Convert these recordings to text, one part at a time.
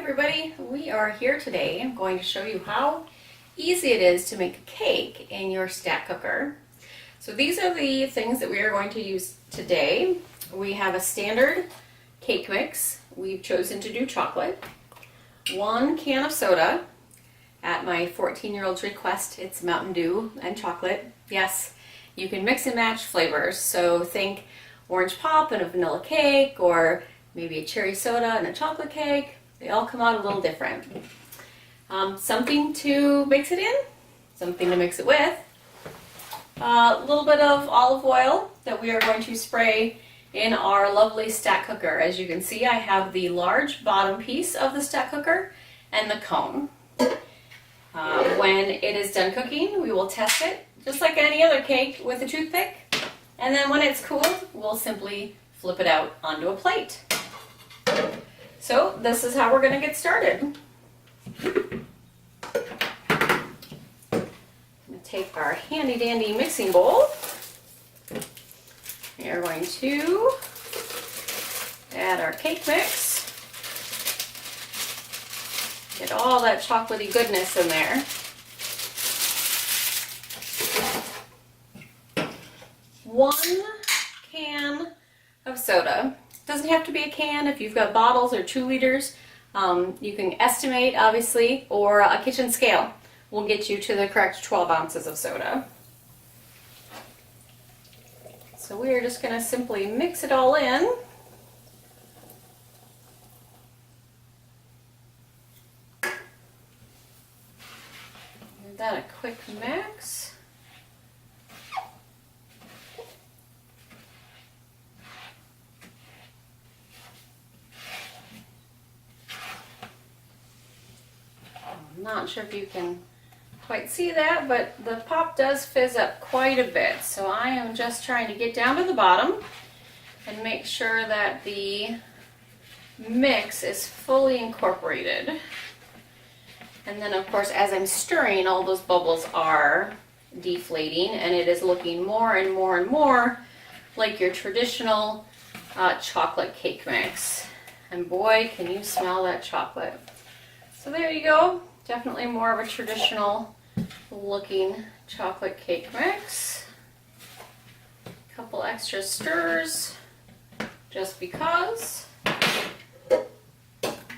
everybody, we are here today. I'm going to show you how easy it is to make a cake in your stack cooker. So these are the things that we are going to use today. We have a standard cake mix. We've chosen to do chocolate. 1 can of soda. At my 14-year-old's request, it's Mountain Dew and chocolate. Yes, you can mix and match flavors. So think orange pop and a vanilla cake, or maybe a cherry soda and a chocolate cake. They all come out a little different. Something to mix it in, something to mix it with. A little bit of olive oil that we are going to spray in our lovely stack cooker. As you can see, I have the large bottom piece of the stack cooker and the cone. When it is done cooking, we will test it just like any other cake with a toothpick. And then when it's cooled, we'll simply flip it out onto a plate. So this is how we're going to get started. I'm going to take our handy dandy mixing bowl. We are going to add our cake mix. Get all that chocolatey goodness in there. One can of soda. Doesn't have to be a can. If you've got bottles or 2 liters, you can estimate, obviously, or a kitchen scale will get you to the correct 12 ounces of soda. So we are just going to simply mix it all in. Give that a quick mix. I'm not sure if you can quite see that, but the pop does fizz up quite a bit. So I am just trying to get down to the bottom and make sure that the mix is fully incorporated. And then of course, as I'm stirring, all those bubbles are deflating and it is looking more and more and more like your traditional chocolate cake mix. And boy, can you smell that chocolate. So there you go. Definitely more of a traditional looking chocolate cake mix. A couple extra stirs just because.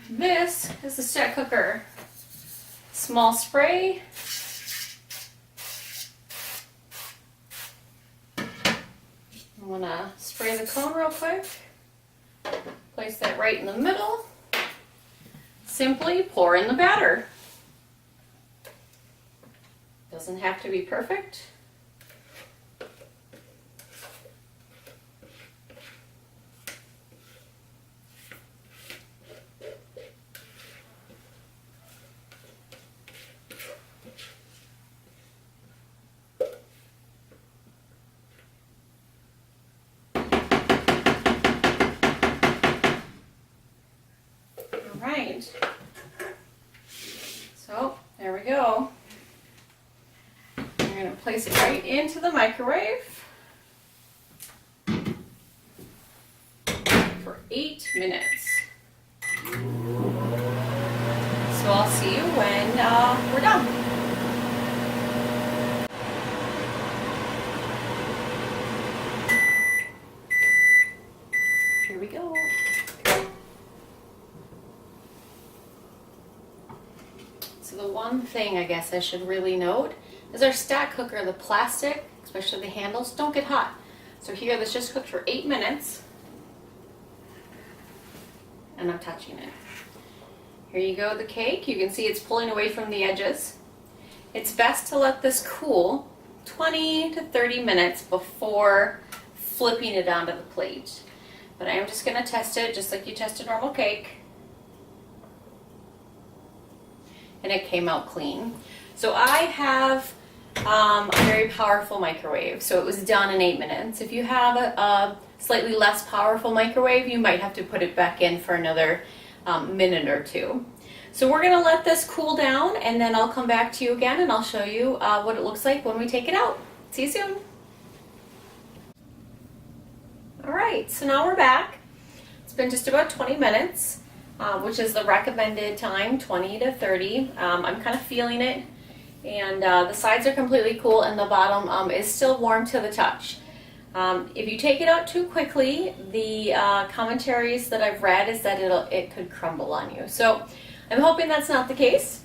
This is the stack cooker. Small spray. I'm gonna spray the cone real quick. Place that right in the middle. Simply pour in the batter. Doesn't have to be perfect. All right. So there we go. We're going to place it right into the microwave for 8 minutes. So I'll see you when we're done. Here we go. So the one thing I guess I should really note is our stack cooker, the plastic, especially the handles, don't get hot. So here, this just cooked for 8 minutes. And I'm touching it. Here you go, the cake. You can see it's pulling away from the edges. It's best to let this cool 20 to 30 minutes before flipping it onto the plate. But I am just going to test it just like you test a normal cake. And it came out clean. So I have a very powerful microwave, so it was done in 8 minutes. If you have a slightly less powerful microwave, you might have to put it back in for another minute or 2. So we're going to let this cool down, and then I'll come back to you again and I'll show you what it looks like when we take it out. See you soon. Alright, so now we're back. It's been just about 20 minutes. which is the recommended time, 20 to 30. I'm kind of feeling it, and the sides are completely cool, and the bottom is still warm to the touch. If you take it out too quickly, the commentaries that I've read is that it could crumble on you. So I'm hoping that's not the case,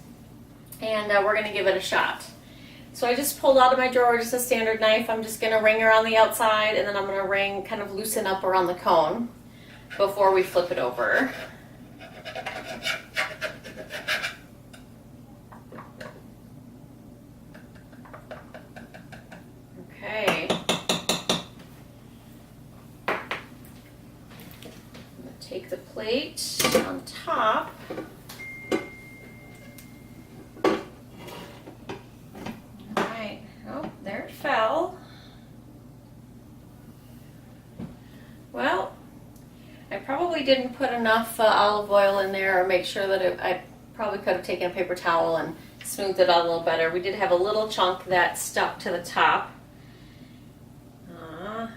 and we're going to give it a shot. So I just pulled out of my drawer just a standard knife. I'm just going to ring around the outside, and then I'm going to ring, kind of loosen up around the cone before we flip it over. Okay. Take the plate on top. Alright, oh, there it fell. Well, I probably didn't put enough olive oil in there, or make sure that I probably could have taken a paper towel and smoothed it out a little better. We did have a little chunk that stuck to the top.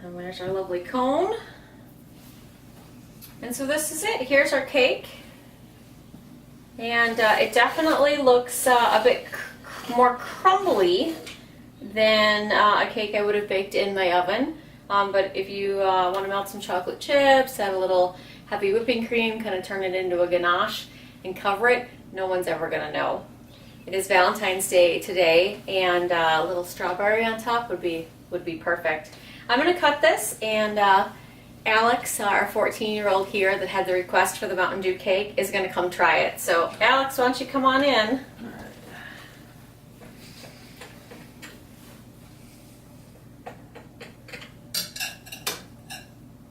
And there's our lovely cone. And so this is it. Here's our cake. And it definitely looks a bit more crumbly than a cake I would have baked in my oven. But if you want to melt some chocolate chips, add a little heavy whipping cream, kind of turn it into a ganache and cover it, no one's ever going to know. It is Valentine's Day today, and a little strawberry on top would be perfect. I'm going to cut this, and Alex, our 14-year-old here that had the request for the Mountain Dew cake, is going to come try it. So, Alex, why don't you come on in?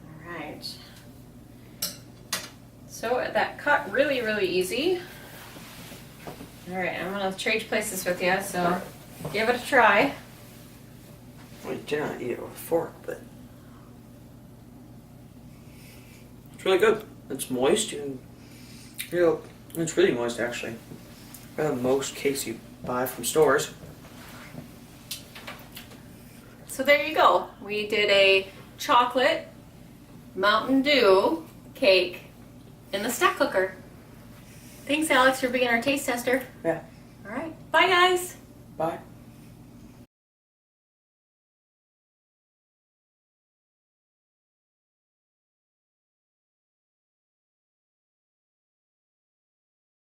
All right. So that cut really, really easy. All right, I'm going to trade places with you, so give it a try. Well, you cannot eat it with a fork, but it's really good. It's moist, and it's really moist actually. Better than most cakes you buy from stores. So there you go. We did a chocolate Mountain Dew cake in the stack cooker. Thanks, Alex, for being our taste tester. Yeah. All right. Bye, guys. Bye.